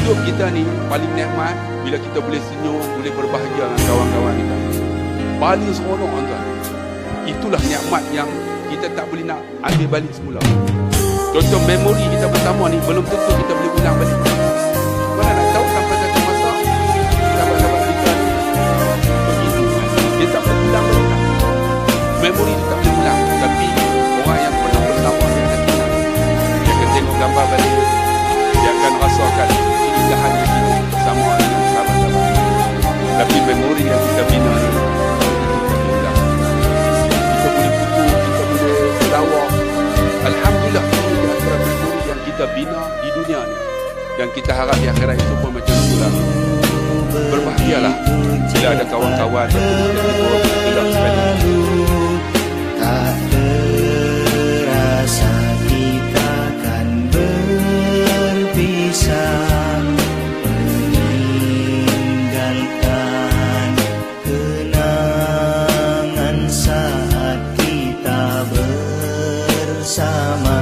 hidup kita ni paling nikmat bila kita boleh senyum, boleh berbahagia dengan kawan-kawan kita. Paling seronok tuan. Itulah nikmat yang kita tak boleh nak ambil balik semula. Contoh memori kita bersama ni belum tentu kita boleh ulang balik. Mana nak tahu sampai satu masa sahabat-sahabat kita ni dia tak boleh ulang balik. Memori dia tak boleh ulang. Tapi orang yang pernah bersama dia akan ulang. Dia akan tengok gambar balik. Dia akan rasakan keindahan yang kita bersama dengan sahabat-sahabat. Tapi memori yang kita bina ni kita boleh kutu, kita boleh ketawa. Alhamdulillah, ini di antara memori yang kita bina di dunia ni. Dan kita harap di akhirat itu pun macam itulah. Berbahagialah bila ada kawan-kawan yang kita orang gelap sekali. Tak terasa kita akan berpisah, meninggalkan kenangan saat kita bersama.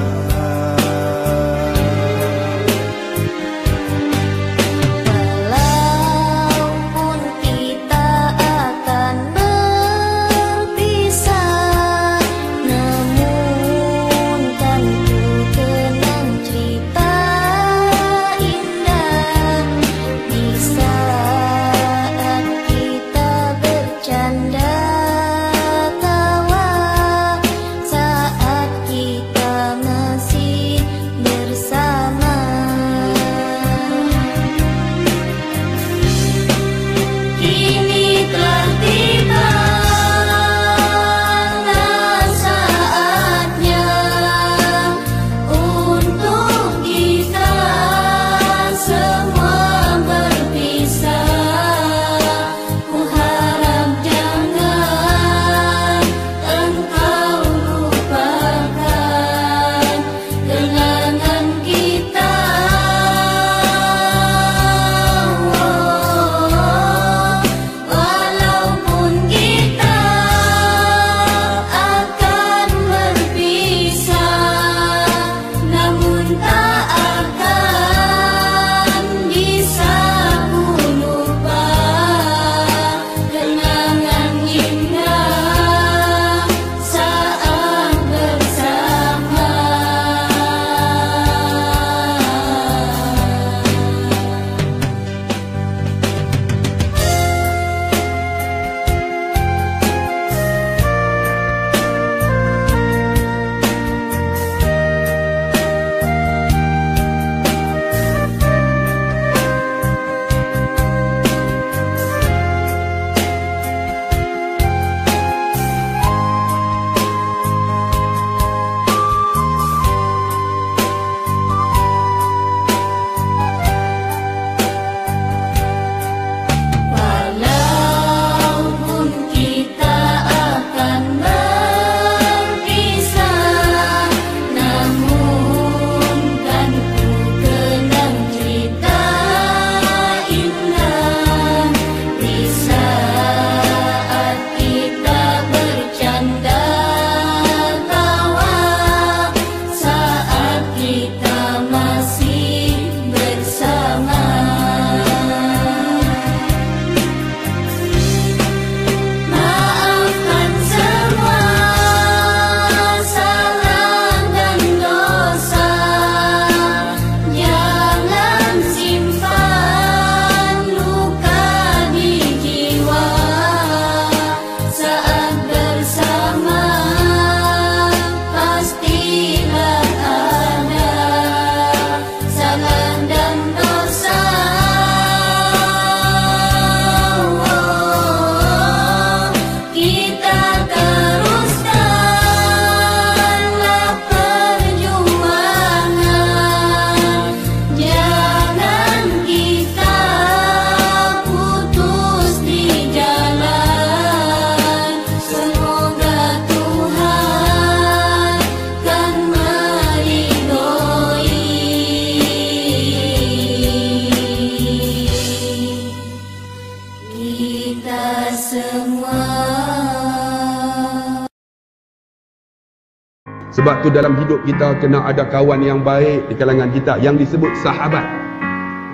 Sebab tu dalam hidup kita kena ada kawan yang baik di kalangan kita yang disebut sahabat.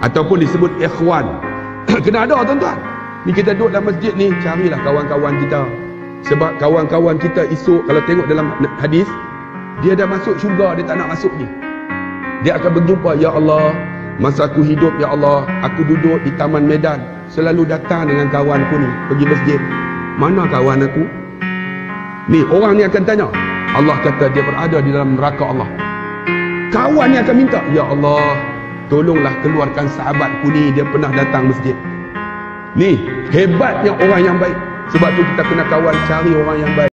Ataupun disebut ikhwan. Kena ada tuan-tuan. Ni kita duduk dalam masjid ni, carilah kawan-kawan kita. Sebab kawan-kawan kita esok kalau tengok dalam hadis, dia dah masuk syurga, dia tak nak masuk ni. Dia akan berjumpa, ya Allah, masa aku hidup, ya Allah, aku duduk di taman Medan, selalu datang dengan kawanku ni pergi masjid. Mana kawan aku? Ni orang ni akan tanya. Allah kata dia berada di dalam neraka Allah. Kawan ni akan minta, ya Allah, tolonglah keluarkan sahabatku ni, dia pernah datang masjid. Ni hebatnya orang yang baik. Sebab tu kita kena kawal cari orang yang baik.